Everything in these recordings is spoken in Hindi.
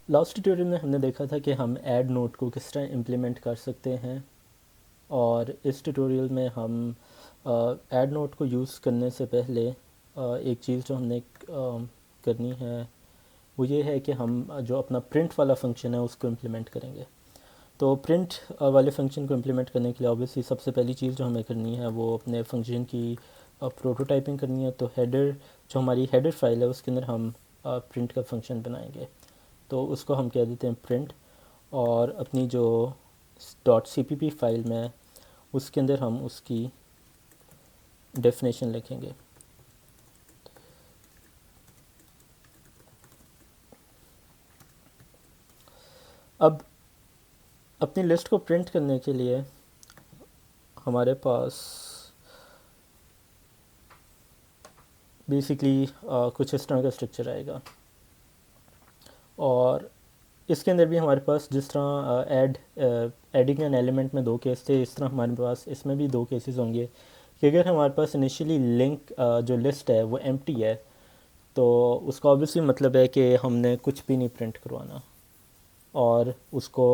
लास्ट ट्यूटोरियल में हमने देखा था कि हम ऐड नोट को किस तरह इम्प्लीमेंट कर सकते हैं, और इस ट्यूटोरियल में हम ऐड नोट को यूज़ करने से पहले एक चीज़ जो हमने करनी है वो ये है कि हम जो अपना प्रिंट वाला फंक्शन है उसको इम्प्लीमेंट करेंगे। तो प्रिंट वाले फंक्शन को इम्प्लीमेंट करने के लिए ऑब्वियसली सबसे पहली चीज़ जो हमें करनी है वो अपने फंक्शन की प्रोटोटाइपिंग करनी है। तो हेडर, जो हमारी हेडर फाइल है उसके अंदर हम प्रिंट का फंक्शन बनाएंगे। तो उसको हम कह देते हैं प्रिंट, और अपनी जो .cpp फाइल में उसके अंदर हम उसकी डेफिनेशन लिखेंगे। अब अपनी लिस्ट को प्रिंट करने के लिए हमारे पास बेसिकली कुछ इस तरह का स्ट्रक्चर आएगा, और इसके अंदर भी हमारे पास जिस तरह एडिंग एन एलिमेंट में दो केस थे, इस तरह हमारे पास इसमें भी दो केसेस होंगे कि अगर हमारे पास इनिशियली लिंक जो लिस्ट है वो एम्प्टी है तो उसका ऑब्वियसली मतलब है कि हमने कुछ भी नहीं प्रिंट करवाना, और उसको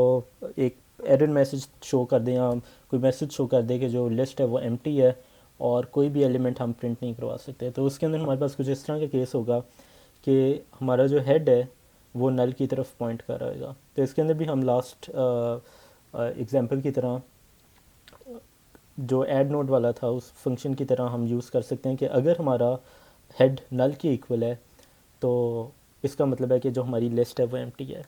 एक एरर मैसेज शो कर दें या कोई मैसेज शो कर दे कि जो लिस्ट है वो एम्प्टी है और कोई भी एलिमेंट हम प्रिंट नहीं करवा सकते। तो उसके अंदर हमारे पास कुछ इस तरह का केस होगा कि हमारा जो हेड है वो नल की तरफ पॉइंट कर रहेगा। तो इसके अंदर भी हम लास्ट एग्जांपल की तरह जो ऐड नोड वाला था उस फंक्शन की तरह हम यूज़ कर सकते हैं कि अगर हमारा हेड नल के इक्वल है तो इसका मतलब है कि जो हमारी लिस्ट है वो एम्प्टी है।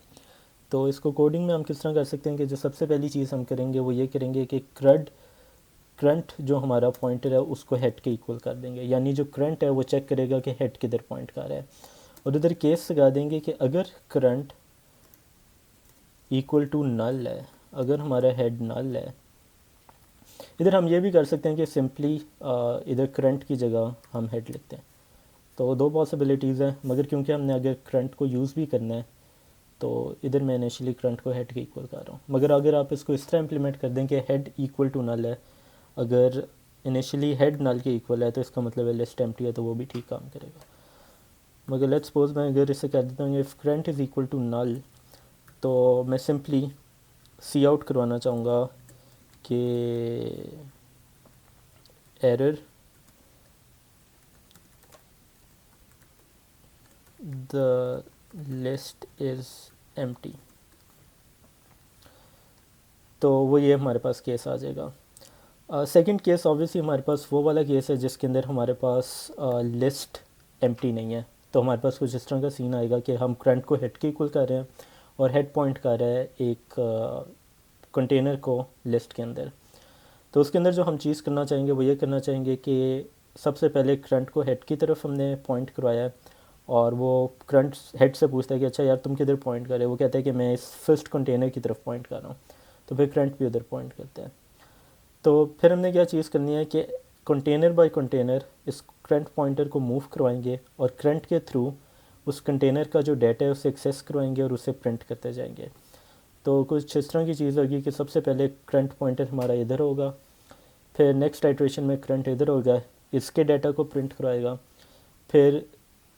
तो इसको कोडिंग में हम किस तरह कर सकते हैं कि जो सबसे पहली चीज़ हम करेंगे वो ये करेंगे कि करंट जो हमारा पॉइंटर है उसको हेड के इक्वल कर देंगे, यानी जो करंट है वो चेक करेगा कि हेड किधर पॉइंट कर रहा है, और उधर केस लगा देंगे कि अगर करंट इक्वल टू नल है, अगर हमारा हेड नल है। इधर हम ये भी कर सकते हैं कि सिंपली इधर करंट की जगह हम हेड लिखते हैं। तो दो पॉसिबिलिटीज़ हैं, मगर क्योंकि हमने अगर करंट को यूज़ भी करना है तो इधर मैं इनिशियली करंट को हेड के इक्वल कर रहा हूँ। मगर अगर आप इसको इस तरह इम्प्लीमेंट कर दें कि हेड इक्वल टू नल है, अगर इनिशियली हेड नल के इक्वल है तो इसका मतलब है लिस्ट एम्प्टी है, तो वो भी ठीक काम करेगा। मगर लेट्स सपोज मैं अगर इसे कह देता हूँ if current is equal to null, तो मैं सिंपली सी आउट करवाना चाहूँगा कि error the list is empty. तो वो ये हमारे पास केस आ जाएगा। सेकंड केस ऑब्वियसली हमारे पास वो वाला केस है जिसके अंदर हमारे पास लिस्ट एम्प्टी नहीं है। तो हमारे पास कुछ इस तरह का सीन आएगा कि हम करंट को हेड के इक्वल कर रहे हैं और हेड पॉइंट कर रहा है एक कंटेनर को लिस्ट के अंदर। तो उसके अंदर जो हम चीज़ करना चाहेंगे वो ये करना चाहेंगे कि सबसे पहले करंट को हेड की तरफ हमने पॉइंट करवाया है, और वो करंट हेड से पूछता है कि अच्छा यार तुम किधर पॉइंट कर रहे हो, वो कहता है कि मैं इस फर्स्ट कंटेनर की तरफ पॉइंट कर रहा हूँ। तो फिर करंट भी उधर पॉइंट करता है। तो फिर हमने क्या चीज़ करनी है कि कंटेनर बाय कंटेनर इस करंट पॉइंटर को मूव करवाएंगे और करंट के थ्रू उस कंटेनर का जो डाटा है उसे एक्सेस करवाएंगे और उसे प्रिंट करते जाएंगे। तो कुछ इस तरह की चीज़ होगी कि सबसे पहले करंट पॉइंटर हमारा इधर होगा, फिर नेक्स्ट आइट्रेशन में करंट इधर होगा, इसके डाटा को प्रिंट करवाएगा, फिर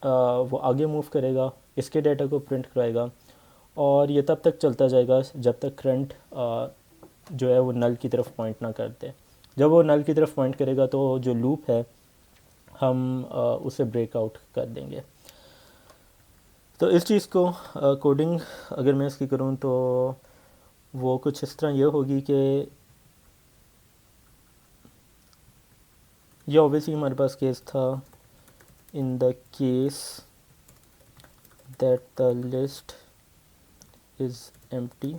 वो आगे मूव करेगा, इसके डाटा को प्रिंट कराएगा, और ये तब तक चलता जाएगा जब तक करंट जो है वो नल की तरफ पॉइंट ना करते। जब वो नल की तरफ पॉइंट करेगा तो जो लूप है हम उसे ब्रेकआउट कर देंगे। तो इस चीज़ को कोडिंग अगर मैं इसकी करूँ तो वो कुछ इस तरह ये होगी कि ये ऑब्वियसली हमारे पास केस था in the case that the list is empty,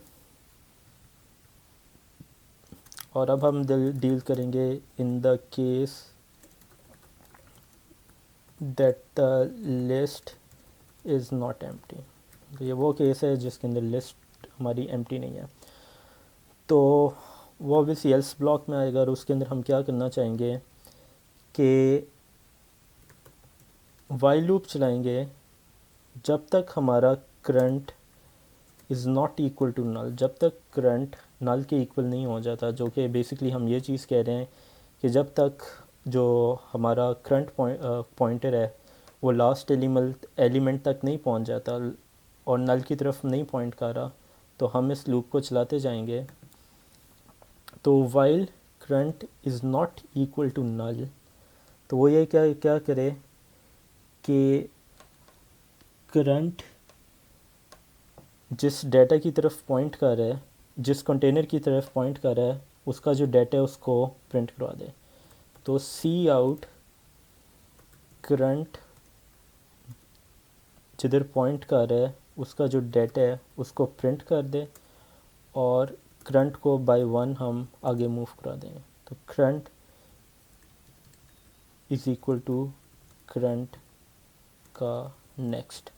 और अब हम डील करेंगे in the case that the list is not empty. तो ये वो केस है जिसके अंदर लिस्ट हमारी एम्प्टी नहीं है। तो वो ऑब्वियसली एल्स ब्लॉक में आएगा, और उसके अंदर हम क्या करना चाहेंगे कि वाइल लूप चलाएंगे जब तक हमारा current is not equal to null, जब तक करंट नल के इक्वल नहीं हो जाता। जो कि बेसिकली हम ये चीज़ कह रहे हैं कि जब तक जो हमारा करंट पॉइंटर है वो लास्ट एलिमेंट तक नहीं पहुंच जाता, और नल की तरफ नहीं पॉइंट कर रहा, तो हम इस लूप को चलाते जाएंगे। तो while current is not equal to null, तो वो ये क्या क्या करे कि करंट जिस डाटा की तरफ पॉइंट कर रहा है, जिस कंटेनर की तरफ पॉइंट कर रहा है, उसका जो डाटा है उसको प्रिंट करवा दे। तो सी आउट करंट जिधर पॉइंट कर रहा है उसका जो डाटा है उसको प्रिंट कर दे, और करंट को बाय 1 हम आगे मूव करा देंगे। तो current is equal to current का नेक्स्ट।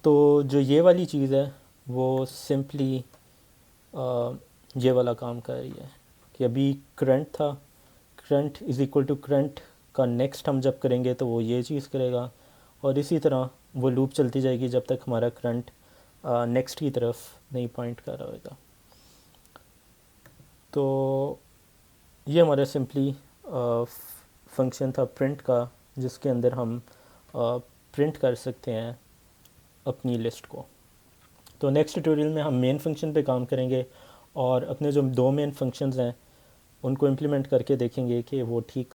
तो जो ये वाली चीज़ है वो सिंपली ये वाला काम कर रही है कि अभी करंट था, current is equal to current का नेक्स्ट हम जब करेंगे तो वो ये चीज़ करेगा, और इसी तरह वो लूप चलती जाएगी जब तक हमारा करंट नेक्स्ट की तरफ नहीं पॉइंट कर रहा होगा। तो ये हमारा सिंपली फंक्शन था प्रिंट का, जिसके अंदर हम प्रिंट कर सकते हैं अपनी लिस्ट को। तो नेक्स्ट ट्यूटोरियल में हम मेन फंक्शन पे काम करेंगे और अपने जो दो मेन फंक्शंस हैं उनको इम्प्लीमेंट करके देखेंगे कि वो ठीक